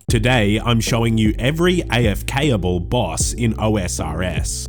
Today, I'm showing you every AFK-able boss in OSRS.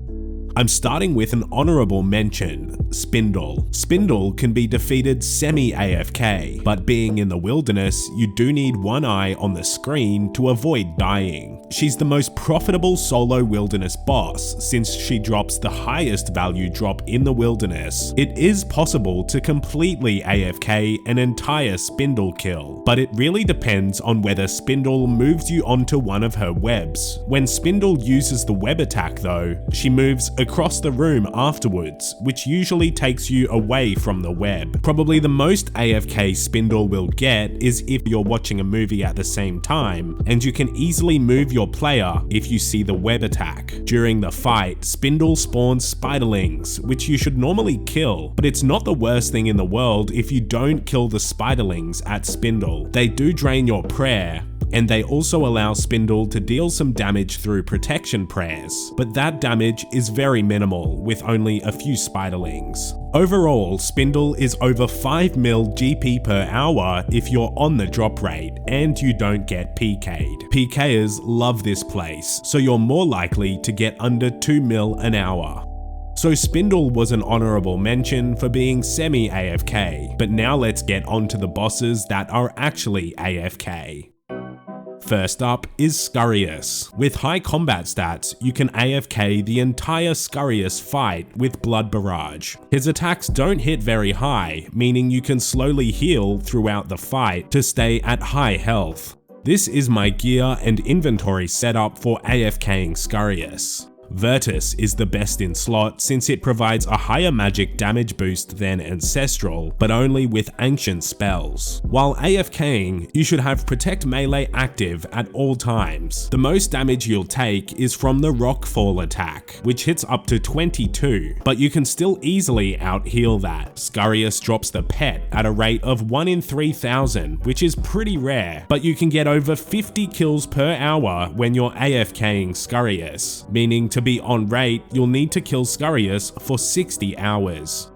I'm starting with an honorable mention, Spindle. Spindle can be defeated semi-AFK, but being in the wilderness, you do need one eye on the screen to avoid dying. She's the most profitable solo wilderness boss since she drops the highest value drop in the wilderness. It is possible to completely AFK an entire Spindle kill, but it really depends on whether Spindle moves you onto one of her webs. When Spindle uses the web attack though, she moves across the room afterwards, which usually takes you away from the web. Probably the most AFK Spindle will get is if you're watching a movie at the same time, and you can easily move your player if you see the web attack. During the fight, Spindle spawns spiderlings, which you should normally kill, but it's not the worst thing in the world if you don't kill the spiderlings at Spindle. They do drain your prayer, and they also allow Spindle to deal some damage through protection prayers, but that damage is very minimal with only a few spiderlings. Overall, Spindle is over 5 mil GP per hour if you're on the drop rate and you don't get PK'd. PKers love this place, so you're more likely to get under 2 mil an hour. So Spindle was an honorable mention for being semi-AFK, but now let's get on to the bosses that are actually AFK. First up is Scurrius. With high combat stats, you can AFK the entire Scurrius fight with Blood Barrage. His attacks don't hit very high, meaning you can slowly heal throughout the fight to stay at high health. This is my gear and inventory setup for AFKing Scurrius. Virtus is the best in slot since it provides a higher magic damage boost than Ancestral, but only with ancient spells. While AFKing, you should have Protect Melee active at all times. The most damage you'll take is from the Rockfall attack, which hits up to 22, but you can still easily out-heal that. Scurrius drops the pet at a rate of 1 in 3,000, which is pretty rare, but you can get over 50 kills per hour when you're AFKing Scurrius, meaning to be on rate, you'll need to kill Scurrius for 60 hours.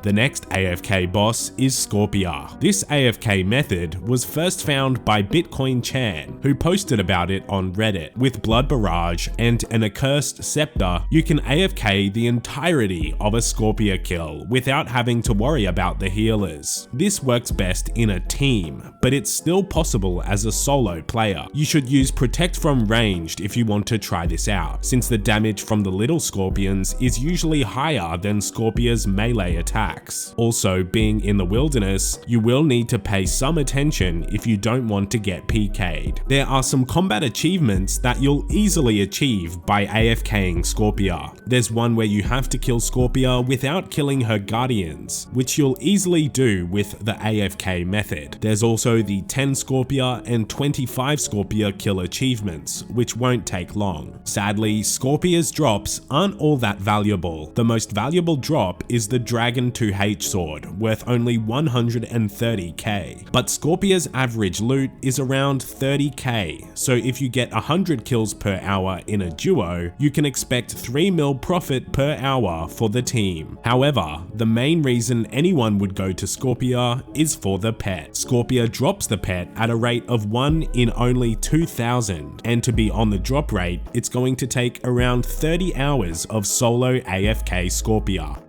The next AFK boss is Scorpia. This AFK method was first found by Bitcoin Chan, who posted about it on Reddit. With Blood Barrage and an Accursed Scepter, you can AFK the entirety of a Scorpia kill without having to worry about the healers. This works best in a team, but it's still possible as a solo player. You should use Protect from Ranged if you want to try this out, since the damage from the little scorpions is usually higher than Scorpia's melee attack. Also, being in the wilderness, you will need to pay some attention if you don't want to get PK'd. There are some combat achievements that you'll easily achieve by AFKing Scorpia. There's one where you have to kill Scorpia without killing her guardians, which you'll easily do with the AFK method. There's also the 10 Scorpia and 25 Scorpia kill achievements, which won't take long. Sadly, Scorpia's drops aren't all that valuable. The most valuable drop is the Dragon 2H sword, worth only 130k, but Scorpia's average loot is around 30k, so if you get 100 kills per hour in a duo, you can expect 3 mil profit per hour for the team. However, the main reason anyone would go to Scorpia is for the pet. Scorpia drops the pet at a rate of 1 in only 2,000, and to be on the drop rate, it's going to take around 30 hours of solo AFK Scorpia.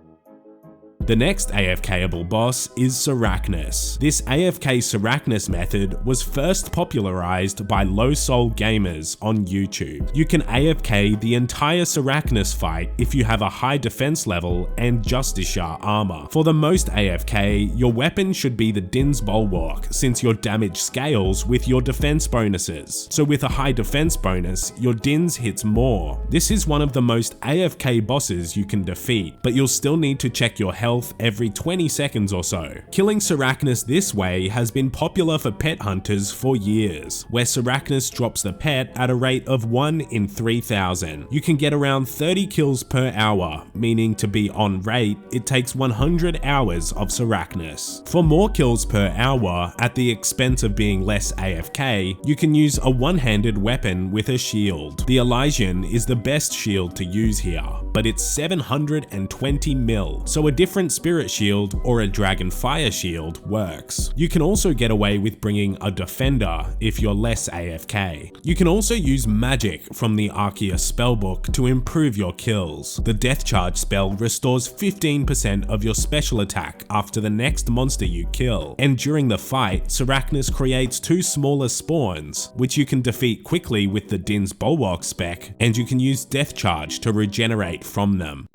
The next AFK-able boss is Sarachnis. This AFK Sarachnis method was first popularized by Low Soul Gamers on YouTube. You can AFK the entire Sarachnis fight if you have a high defense level and Justiciar armor. For the most AFK, your weapon should be the Din's Bulwark, since your damage scales with your defense bonuses. So with a high defense bonus, your Din's hits more. This is one of the most AFK bosses you can defeat, but you'll still need to check your health every 20 seconds or so. Killing Sarachnis this way has been popular for pet hunters for years, where Sarachnis drops the pet at a rate of 1 in 3,000. You can get around 30 kills per hour, meaning to be on rate, it takes 100 hours of Sarachnis. For more kills per hour, at the expense of being less AFK, you can use a one-handed weapon with a shield. The Elysian is the best shield to use here, but it's 720 mil, so a different different spirit shield or a dragon fire shield works. You can also get away with bringing a defender if you're less AFK. You can also use magic from the Arceus spellbook to improve your kills. The death charge spell restores 15% of your special attack after the next monster you kill, and during the fight, Sarachnis creates 2 smaller spawns, which you can defeat quickly with the Din's Bulwark spec, and you can use death charge to regenerate from them.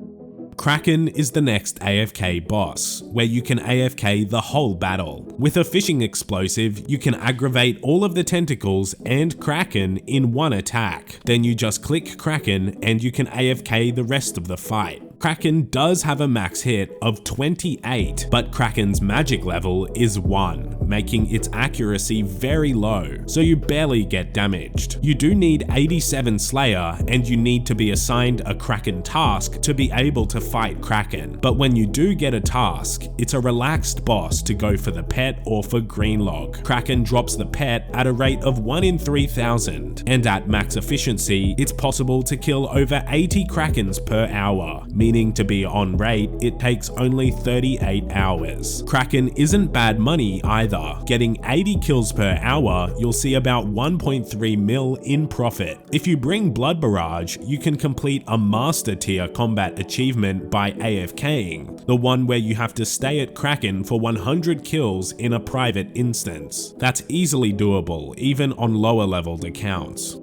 Kraken is the next AFK boss, where you can AFK the whole battle. With a fishing explosive, you can aggravate all of the tentacles and Kraken in one attack. Then you just click Kraken and you can AFK the rest of the fight. Kraken does have a max hit of 28, but Kraken's magic level is 1, making its accuracy very low, so you barely get damaged. You do need 87 Slayer, and you need to be assigned a Kraken task to be able to fight Kraken, but when you do get a task, it's a relaxed boss to go for the pet or for Greenlog. Kraken drops the pet at a rate of 1 in 3,000, and at max efficiency, it's possible to kill over 80 Krakens per hour, meaning to be on rate, it takes only 38 hours. Kraken isn't bad money either. Getting 80 kills per hour, you'll see about 1.3 mil in profit. If you bring Blood Barrage, you can complete a master tier combat achievement by AFKing, the one where you have to stay at Kraken for 100 kills in a private instance. That's easily doable, even on lower leveled accounts.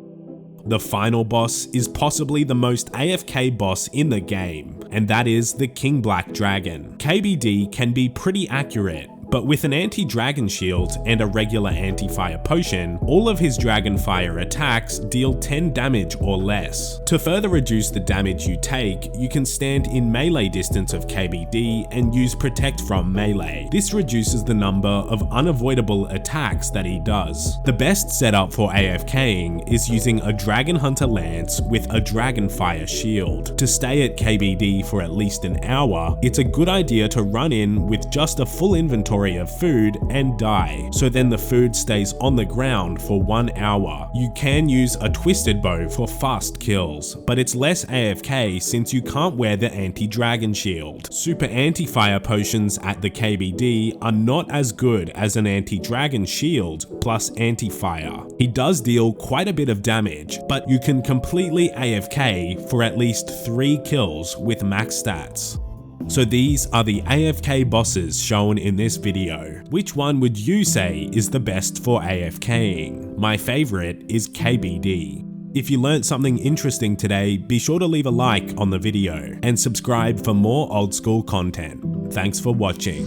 The final boss is possibly the most AFK boss in the game, and that is the King Black Dragon. KBD can be pretty accurate, but with an anti-dragon shield and a regular anti-fire potion, all of his dragon fire attacks deal 10 damage or less. To further reduce the damage you take, you can stand in melee distance of KBD and use Protect from melee. This reduces the number of unavoidable attacks that he does. The best setup for AFKing is using a Dragon Hunter Lance with a Dragon Fire shield. To stay at KBD for at least an hour, it's a good idea to run in with just a full inventory of food and die, so then the food stays on the ground for 1 hour. You can use a Twisted Bow for fast kills, but it's less AFK since you can't wear the anti-dragon shield. Super anti-fire potions at the KBD are not as good as an anti-dragon shield plus anti-fire. He does deal quite a bit of damage, but you can completely AFK for at least 3 kills with max stats. So these are the AFK bosses shown in this video. Which one would you say is the best for AFKing? My favorite is KBD. If you learnt something interesting today, be sure to leave a like on the video and subscribe for more old school content. Thanks for watching.